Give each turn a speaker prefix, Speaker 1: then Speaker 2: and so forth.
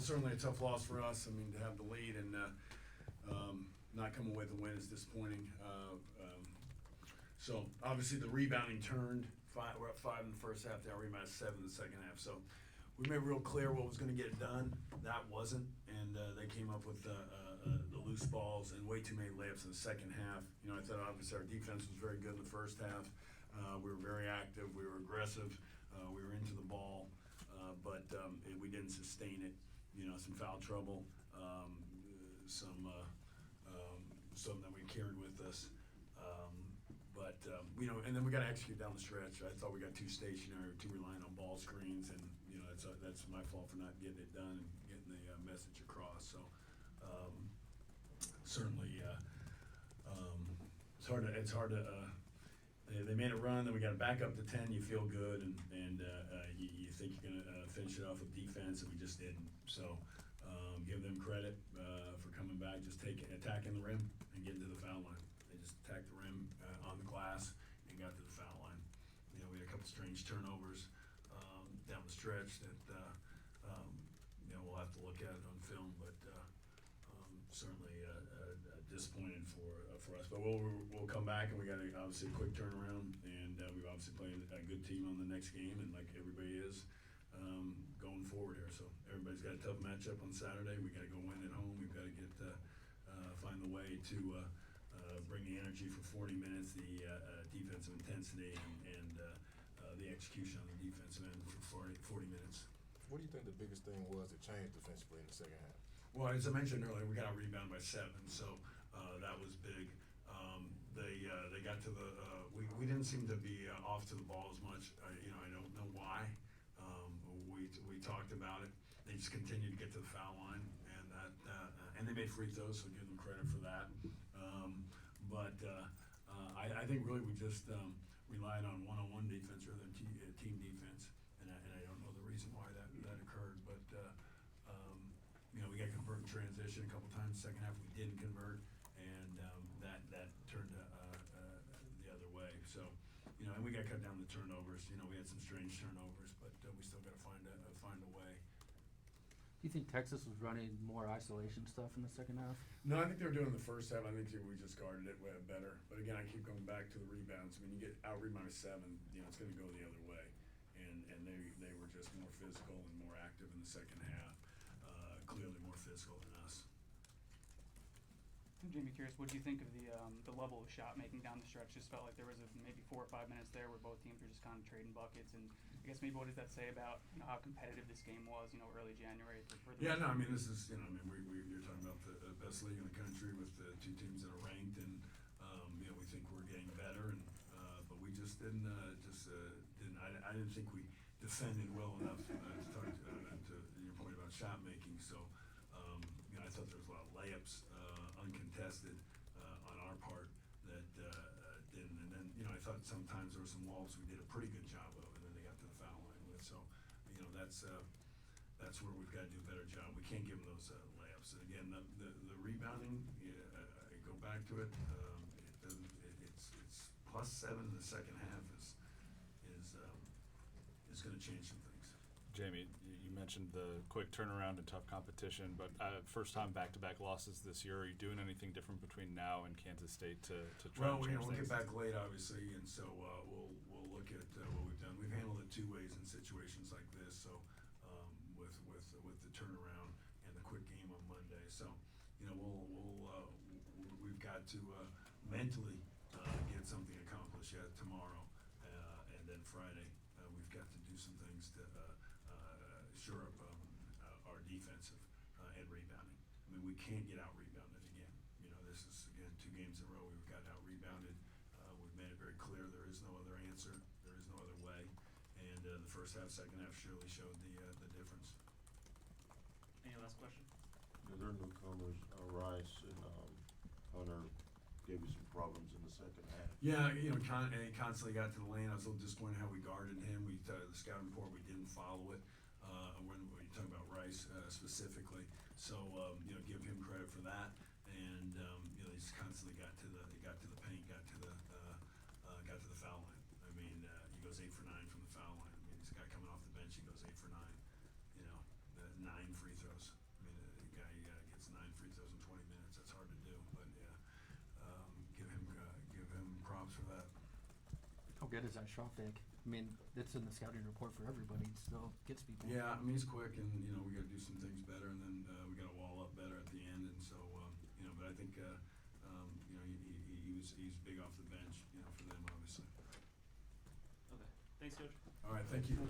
Speaker 1: certainly a tough loss for us. I mean, to have the lead and not come away with the win is disappointing. So obviously the rebounding turned. We're up 5 in the first half. Now rebounded 7 in the second half. So we made real clear what was going to get done. That wasn't, and they came up with the loose balls and way too many layups in the second half. You know, I thought obviously our defense was very good in the first half. We were very active. We were aggressive. We were into the ball, but we didn't sustain it. You know, some foul trouble, some that we carried with us. You know, and then we got to execute down the stretch. I thought we got too stationary, too reliant on ball screens, and you know that's my fault for not getting it done and getting the message across. So certainly, it's hard to. They made a run, then we got to back up to 10. You feel good, and you think you're gonna finish it off with defense, and we just didn't. So give them credit for coming back, just attacking the rim and getting to the foul line. They just attacked the rim on the glass and got to the foul line. You know, we had a couple strange turnovers down the stretch that you know we'll have to look at it on film, but certainly disappointed for us. But we'll come back, and we got obviously a quick turnaround, and we've obviously played a good team on the next game, and like everybody is going forward here. So everybody's got a tough matchup on Saturday. We got to go win at home. We've got to get find the way to bring the energy for 40 minutes, the defensive intensity, and the execution on the defensive end for 40 minutes.
Speaker 2: What do you think the biggest thing was that changed defensively in the second half?
Speaker 1: Well, as I mentioned earlier, we got out rebounded by 7, so that was big. They got to the we didn't seem to be off to the ball as much. You know, I don't know why. We talked about it. They just continued to get to the foul line, and that and they made free throws, so give them credit for that. I think really we just relied on one-on-one defense rather than team defense, and I don't know the reason why that occurred, but you know, we got to convert in transition a couple times. Second half we didn't convert, and that turned the other way. So, you know, and we got to cut down the turnovers. You know, we had some strange turnovers, but we still got to find a way.
Speaker 3: Do you think Texas was running more isolation stuff in the second half?
Speaker 1: No, I think they were doing the first half. I think we just guarded it better. But again, I keep going back to the rebounds. When you get out rebounded 7, you know, it's going to go the other way. And they were just more physical and more active in the second half. Clearly more physical than us.
Speaker 4: I'm Jamie, curious, what do you think of the level of shot making down the stretch? Just felt like there was maybe 4 or 5 minutes there where both teams were just kind of trading buckets, and I guess maybe what does that say about, you know, how competitive this game was, you know, early January for the
Speaker 1: I mean, this is, you know, I mean, you're talking about the best league in the country with the 2 teams that are ranked, and you know, we think we're getting better, and but we just didn't. I didn't think we defended well enough to your point about shot making. So you know, I thought there was a lot of layups uncontested on our part that didn't. And then, you know, I thought sometimes there were some walls we did a pretty good job of, and then they got to the foul line with. So, you know, that's where we've got to do a better job. We can't give them those layups. And again, the rebounding, I go back to it. It's +7 in the second half is going to change some things.
Speaker 5: Jamie, you mentioned the quick turnaround and tough competition, but first time back-to-back losses this year. Are you doing anything different between now and Kansas State to try and change things?
Speaker 1: We'll get back late, obviously, and so we'll look at what we've done. We've handled it 2 ways in situations like this. So with the turnaround and the quick game on Monday. So, you know, we've got to mentally get something accomplished yet tomorrow, and then Friday we've got to do some things to shore up our defensive and rebounding. I mean, we can't get out rebounded again. You know, this is again 2 games in a row we've got out rebounded. We've made it very clear there is no other answer. There is no other way. And the first half, second half surely showed the difference.
Speaker 4: Any last question?
Speaker 6: Their newcomers, Rice and Hunter, gave you some problems in the second half.
Speaker 1: Yeah, you know, he constantly got to the lane. I was a little disappointed how we guarded him. The scouting report, we didn't follow it. When you talk about Rice specifically, so you know, give him credit for that. And you know, he's constantly got to the paint, got to the foul line. I mean, he goes 8 for 9 from the foul line. I mean, he's a guy coming off the bench. He goes 8 for 9. You know, 9 free throws. things those in 20 minutes. That's hard to do, but yeah, give him props for that.
Speaker 3: How good is that shot fake? I mean, it's in the scouting report for everybody. It still gets people.
Speaker 1: Yeah, I mean, he's quick, and we got to do some things better, and then we got to wall up better at the end, and so but I think he's big off the bench, for them obviously.
Speaker 7: Okay, thanks, Coach.
Speaker 1: All right, thank you.